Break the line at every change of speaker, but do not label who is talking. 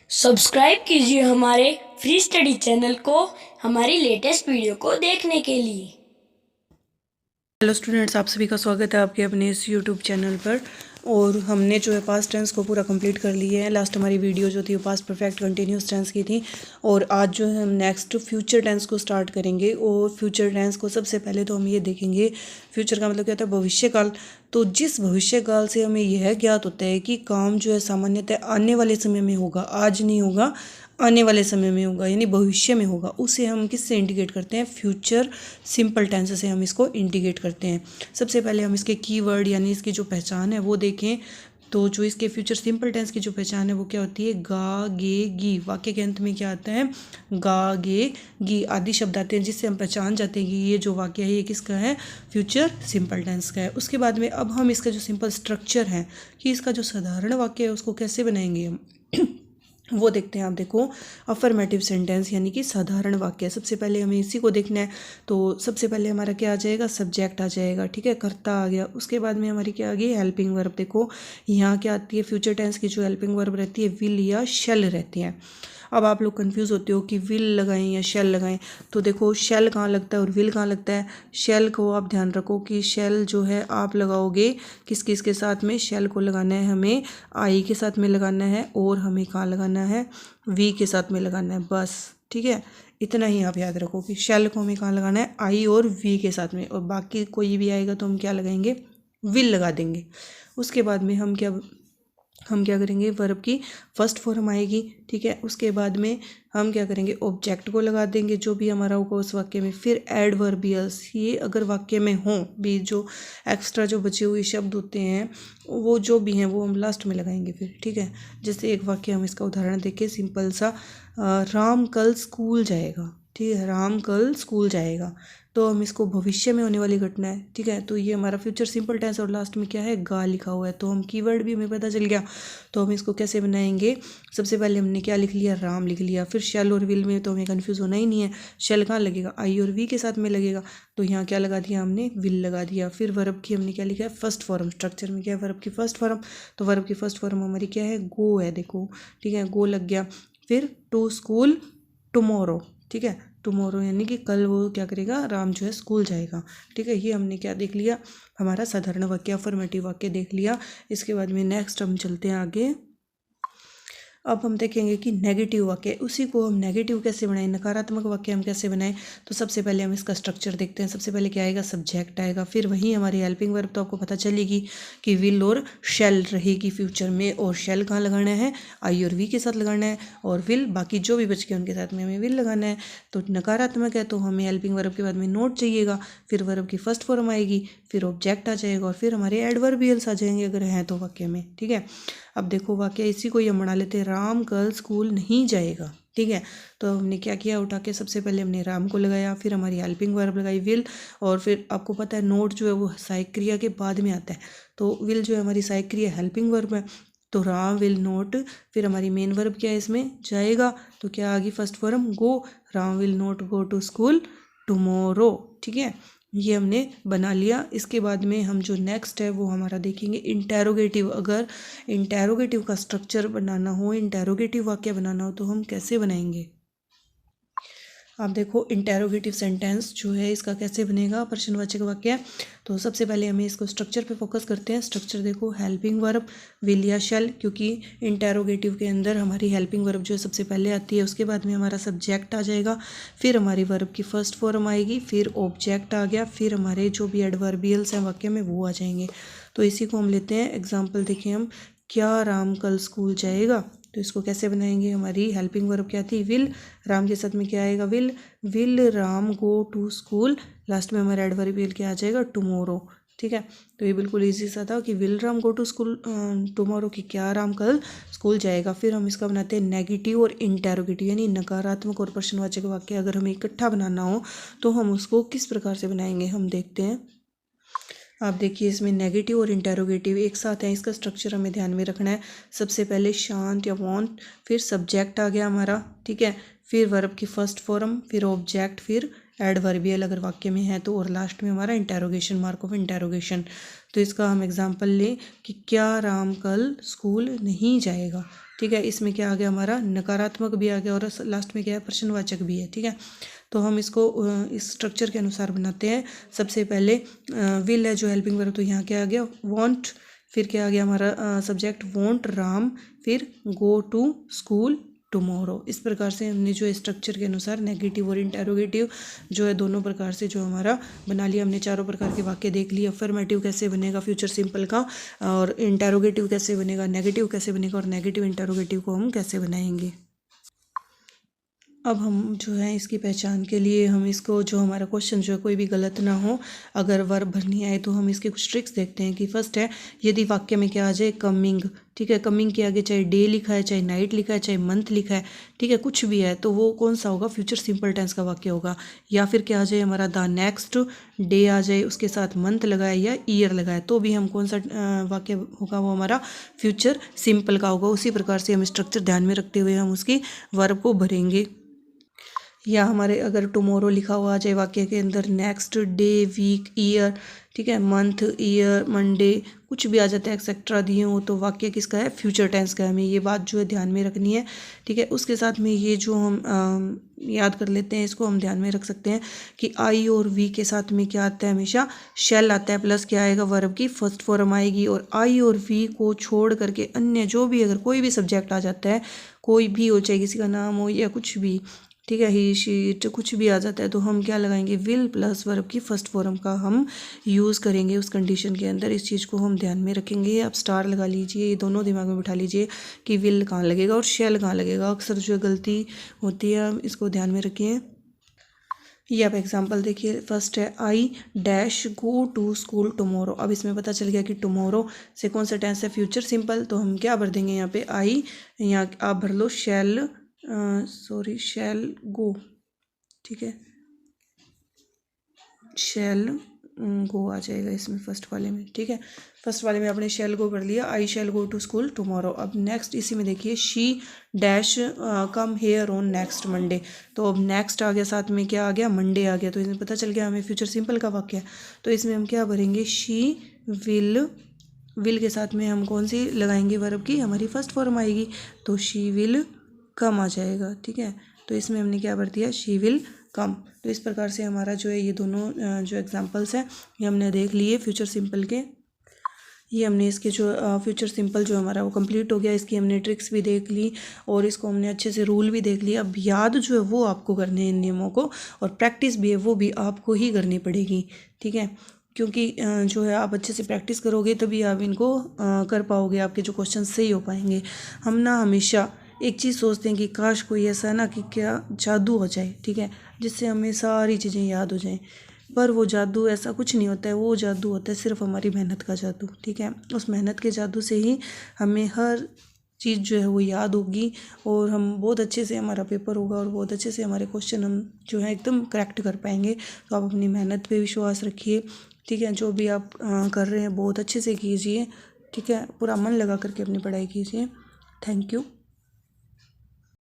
Subscribe कीजिए हमारे free study channel को हमारी लेटेस्ट वीडियो को देखने के लिए।
हेलो स्टूडेंट्स, आप सभी का स्वागत है आपके अपने इस यूट्यूब चैनल पर। और हमने जो है पास्ट टेंस को पूरा कंप्लीट कर लिए हैं। लास्ट हमारी वीडियो जो थी वो पास्ट परफेक्ट कंटिन्यूस टेंस की थी और आज जो है हम नेक्स्ट फ्यूचर टेंस को स्टार्ट करेंगे। और फ्यूचर टेंस को सबसे पहले तो हम ये देखेंगे, फ्यूचर का मतलब क्या होता है, भविष्यकाल। तो जिस भविष्यकाल से हमें यह ज्ञात होता है कि काम जो है सामान्यतः आने वाले समय में होगा, आज नहीं होगा, आने वाले समय में होगा, यानी भविष्य में होगा, उसे हम किससे इंडिकेट करते हैं, फ्यूचर सिंपल टेंस से हम इसको इंडिकेट करते हैं। सबसे पहले हम इसके कीवर्ड यानी इसकी जो पहचान है वो देखें। तो जो इसके फ्यूचर सिंपल टेंस की जो पहचान है वो क्या होती है, गा गे गी। वाक्य के अंत में क्या आता है, गा गे गी आदि शब्द आते हैं जिससे हम पहचान जाते हैं कि ये जो वाक्य है ये किसका है, फ्यूचर सिंपल टेंस का है। उसके बाद में अब हम इसका जो सिंपल स्ट्रक्चर है कि इसका जो साधारण वाक्य है उसको कैसे बनाएंगे हम वो देखते हैं। आप देखो, अफर्मेटिव सेंटेंस यानी कि साधारण वाक्य। सबसे पहले हमें इसी को देखना है। तो सबसे पहले हमारा क्या आ जाएगा, सब्जेक्ट आ जाएगा, ठीक है, कर्ता आ गया। उसके बाद में हमारी क्या आ गई, हेल्पिंग वर्ब। देखो यहाँ क्या आती है, फ्यूचर टेंस की जो हेल्पिंग वर्ब रहती है विल या शेल रहती है। अब आप लोग कंफ्यूज होते हो कि विल लगाएं या शेल लगाएं। तो देखो, शेल कहाँ लगता है और विल कहाँ लगता है। शेल को आप ध्यान रखो कि शेल जो है आप लगाओगे किस किस के साथ में, शेल को लगाना है हमें आई के साथ में लगाना है और हमें कहाँ लगाना है, वी के साथ में लगाना है, बस, ठीक है। इतना ही आप याद रखो कि शेल को हमें कहाँ लगाना है, आई और वी के साथ में, और बाकी कोई भी आएगा तो हम क्या लगाएंगे, विल लगा देंगे। उसके बाद में हम क्या करेंगे, वर्ब की फर्स्ट फॉर्म आएगी, ठीक है। उसके बाद में हम क्या करेंगे, ऑब्जेक्ट को लगा देंगे जो भी हमारा होगा उस वाक्य में। फिर एडवर्बियल्स, ये अगर वाक्य में हों भी, जो एक्स्ट्रा जो बचे हुए शब्द होते हैं वो जो भी हैं वो हम लास्ट में लगाएंगे फिर, ठीक है। जैसे एक वाक्य हम इसका उदाहरण देखें सिंपल सा, राम कल स्कूल जाएगा, ठीक है, राम कल स्कूल जाएगा। तो हम इसको भविष्य में होने वाली घटना है, ठीक है। तो ये हमारा फ्यूचर सिंपल टेंस और लास्ट में क्या है, गा लिखा हुआ है। तो हम कीवर्ड भी हमें पता चल गया। तो हम इसको कैसे बनाएंगे, सबसे पहले हमने क्या लिख लिया, राम लिख लिया। फिर शेल और विल में तो हमें कन्फ्यूज़ होना ही नहीं है, शेल कहाँ लगेगा, आई और वी के साथ में लगेगा। तो यहाँ क्या लगा दिया हमने, विल लगा दिया। फिर वर्ब की हमने क्या लिखा है, फर्स्ट फॉर्म। स्ट्रक्चर में क्या है, वर्ब की फर्स्ट फॉर्म। तो वर्ब की फर्स्ट फॉर्म हमारी क्या है, गो है, देखो, ठीक है, गो लग गया। फिर टू स्कूल टुमारो, ठीक है, टुमारो यानी कि कल वो क्या करेगा, राम जो है स्कूल जाएगा, ठीक है। ये हमने क्या देख लिया, हमारा साधारण वाक्य, अफर्मेटिव वाक्य देख लिया। इसके बाद में नेक्स्ट हम चलते हैं आगे। अब हम देखेंगे कि नेगेटिव वाक्य, उसी को हम नेगेटिव कैसे बनाएं, नकारात्मक वाक्य हम कैसे बनाएं। तो सबसे पहले हम इसका स्ट्रक्चर देखते हैं। सबसे पहले क्या आएगा, सब्जेक्ट आएगा। फिर वही हमारी हेल्पिंग वर्ब, तो आपको पता चलेगी कि विल और शेल रहेगी फ्यूचर में। और शेल कहाँ लगाना है, आई और वी के साथ लगाना है। और विल बाकी जो भी बच गए उनके साथ में हमें विल लगाना है। तो नकारात्मक है तो हमें हेल्पिंग वर्ब के बाद में नोट चाहिएगा। फिर वर्ब की फर्स्ट फॉर्म आएगी, फिर ऑब्जेक्ट आ जाएगा और फिर हमारे एडवर्बियल्स आ जाएंगे अगर हैं तो वाक्य में, ठीक है। अब देखो वाक्य इसी को ही हम बना लेते हैं, राम कल स्कूल नहीं जाएगा, ठीक है। तो हमने क्या किया, उठा के सबसे पहले हमने राम को लगाया, फिर हमारी हेल्पिंग वर्ब लगाई विल, और फिर आपको पता है नोट जो है वो सहायक क्रिया के बाद में आता है। तो विल जो है हमारी सहायक क्रिया हेल्पिंग वर्ब है। तो राम विल नोट, फिर हमारी मेन वर्ब क्या है इसमें, जाएगा। तो क्या आ गई first form, go. Ram will not go to school tomorrow, ठीक है। ये हमने बना लिया। इसके बाद में हम जो नेक्स्ट है वो हमारा देखेंगे इंटेरोगेटिव। अगर इंटेरोगेटिव का स्ट्रक्चर बनाना हो, इंटेरोगेटिव वाक्य बनाना हो तो हम कैसे बनाएंगे। आप देखो, इंटेरोगेटिव सेंटेंस जो है इसका कैसे बनेगा, प्रश्नवाचक वाक्य। तो सबसे पहले हमें इसको स्ट्रक्चर पे फोकस करते हैं। स्ट्रक्चर देखो, हेल्पिंग वर्ब विल या शेल, क्योंकि इंटेरोगेटिव के अंदर हमारी हेल्पिंग वर्ब जो है सबसे पहले आती है। उसके बाद में हमारा सब्जेक्ट आ जाएगा, फिर हमारी वर्ब की फर्स्ट फॉर्म आएगी, फिर ऑब्जेक्ट आ गया, फिर हमारे जो भी एडवर्बियल्स हैं वाक्य में वो आ जाएंगे। तो इसी को हम लेते हैं एग्जाम्पल। देखें हम, क्या राम कल स्कूल जाएगा। तो इसको कैसे बनाएंगे, हमारी हेल्पिंग वर्ब क्या थी, विल। राम के साथ में क्या आएगा, will. Will Ram go to school, last में हमारा एडवर्बियल क्या आ जाएगा, टुमारो, ठीक है। तो ये बिल्कुल इजी सा था कि will Ram go to school tomorrow, कि क्या राम कल स्कूल जाएगा। फिर हम इसका बनाते हैं नेगेटिव और इंटेरोगेटिव, यानी नकारात्मक और प्रश्नवाचक वाक्य अगर हमें इकट्ठा बनाना हो तो हम उसको किस प्रकार से बनाएंगे, हम देखते हैं। आप देखिए, इसमें नेगेटिव और इंटेरोगेटिव एक साथ है, इसका स्ट्रक्चर हमें ध्यान में रखना है। सबसे पहले शांत या वांट, फिर सब्जेक्ट आ गया हमारा, ठीक है, फिर वर्ब की फर्स्ट फॉर्म, फिर ऑब्जेक्ट, फिर एडवर्बियल अगर वाक्य में है तो, और लास्ट में हमारा इंटेरोगेशन, मार्क ऑफ इंटेरोगेशन। तो इसका हम एग्जांपल लें कि क्या राम कल स्कूल नहीं जाएगा। ठीक है। इसमें क्या आ गया हमारा नकारात्मक भी आ गया और लास्ट में क्या है प्रश्नवाचक भी है। ठीक है, तो हम इसको इस स्ट्रक्चर के अनुसार बनाते हैं। सबसे पहले विल है जो हेल्पिंग वर्ब, तो यहाँ क्या आ गया वॉन्ट, फिर क्या आ गया हमारा सब्जेक्ट वॉन्ट राम, फिर गो टू स्कूल टुमारो। इस प्रकार से हमने जो स्ट्रक्चर के अनुसार नेगेटिव और इंटेरोगेटिव जो है दोनों प्रकार से जो हमारा बना लिया। हमने चारों प्रकार के वाक्य देख लिए। अफर्मेटिव कैसे बनेगा फ्यूचर सिंपल का, और इंटेरोगेटिव कैसे बनेगा, नेगेटिव कैसे बनेगा, और नेगेटिव इंटेरोगेटिव को हम कैसे बनाएंगे। अब हम जो है इसकी पहचान के लिए हम इसको जो हमारा क्वेश्चन जो है कोई भी गलत ना हो, अगर वर्ब भरनी आए तो हम इसके कुछ ट्रिक्स देखते हैं। कि फर्स्ट है यदि वाक्य में क्या आ जाए कमिंग, ठीक है, कमिंग के आगे चाहे डे लिखा है, चाहे नाइट लिखा है, चाहे मंथ लिखा है, ठीक है, कुछ भी है तो वो कौन सा होगा फ्यूचर सिंपल टेंस का वाक्य होगा। या फिर क्या आ जाए हमारा द नेक्स्ट डे आ जाए, उसके साथ मंथ लगाए या ईयर लगाए, तो भी हम कौन सा वाक्य होगा वो हमारा फ्यूचर सिंपल का होगा। उसी प्रकार से हम स्ट्रक्चर ध्यान में रखते हुए हम उसकी वर्ब को भरेंगे। या हमारे अगर टुमारो लिखा हुआ आ जाए वाक्य के अंदर, नेक्स्ट डे, वीक, ईयर, ठीक है, मंथ, ईयर, मंडे, कुछ भी आ जाता है एक्सेट्रा दिए हो, तो वाक्य किसका है फ्यूचर टेंस का है। हमें ये बात जो है ध्यान में रखनी है। ठीक है, उसके साथ में ये जो हम याद कर लेते हैं, इसको हम ध्यान में रख सकते हैं कि आई और वी के साथ में क्या आता है हमेशा शैल आता है, प्लस क्या आएगा वर्ब की फर्स्ट फॉर्म आएगी। और आई और वी को छोड़ करके अन्य जो भी अगर कोई भी सब्जेक्ट आ जाता है, कोई भी हो, चाहे किसी का नाम हो या कुछ भी, ठीक है, ही शी इट कुछ भी आ जाता है, तो हम क्या लगाएंगे विल प्लस वर्ब की फर्स्ट फॉर्म का हम यूज़ करेंगे उस कंडीशन के अंदर। इस चीज़ को हम ध्यान में रखेंगे। आप स्टार लगा लीजिए, ये दोनों दिमाग में बिठा लीजिए कि विल कहाँ लगेगा और शेल कहाँ लगेगा। अक्सर जो गलती होती है इसको ध्यान में रखिए। ये आप एग्जाम्पल देखिए। फर्स्ट है I dash go to school tomorrow. अब इसमें पता चल गया कि टुमारो से कौन सा टेंस है फ्यूचर सिंपल, तो हम क्या भर देंगे यहाँ पे आई, यहाँ आप भर लो शैल शैल गो, ठीक है, शैल गो आ जाएगा इसमें फर्स्ट वाले में। ठीक है, फर्स्ट वाले में आपने शैल गो कर लिया, आई शैल गो टू स्कूल टुमारो। अब नेक्स्ट इसी में देखिए she dash come here on next Monday, तो अब नेक्स्ट आ गया, साथ में क्या आ गया मंडे आ गया, तो इसमें पता चल गया हमें फ्यूचर सिंपल का वाक्य है। तो इसमें हम क्या भरेंगे शी विल के साथ में हम कौन सी लगाएंगे वर्ब की, हमारी फर्स्ट फॉर्म आएगी, तो शी विल कम आ जाएगा। ठीक है, तो इसमें हमने क्या भर दिया शी विल कम। तो इस प्रकार से हमारा जो है ये दोनों जो एग्जांपल्स हैं ये हमने देख लिए फ्यूचर सिंपल के। ये हमने इसके जो फ्यूचर सिंपल जो हमारा वो कंप्लीट हो गया। इसकी हमने ट्रिक्स भी देख ली और इसको हमने अच्छे से रूल भी देख लिया। अब याद जो है वो आपको करने हैं इन नियमों को, और प्रैक्टिस भी है वो भी आपको ही करनी पड़ेगी। ठीक है, क्योंकि जो है आप अच्छे से प्रैक्टिस करोगे तभी आप इनको कर पाओगे, आपके जो क्वेश्चन सही हो पाएंगे। हम ना हमेशा एक चीज़ सोचते हैं कि काश कोई ऐसा ना कि क्या जादू हो जाए, ठीक है, जिससे हमें सारी चीज़ें याद हो जाएं, पर वो जादू ऐसा कुछ नहीं होता है। वो जादू होता है सिर्फ हमारी मेहनत का जादू। ठीक है, उस मेहनत के जादू से ही हमें हर चीज़ जो है वो याद होगी और हम बहुत अच्छे से हमारा पेपर होगा और बहुत अच्छे से हमारे क्वेश्चन हम जो है एकदम करेक्ट कर पाएंगे। तो आप अपनी मेहनत पे विश्वास रखिए। ठीक है, जो भी आप कर रहे हैं बहुत अच्छे से कीजिए। ठीक है, पूरा मन लगा करके अपनी पढ़ाई कीजिए। Thank you.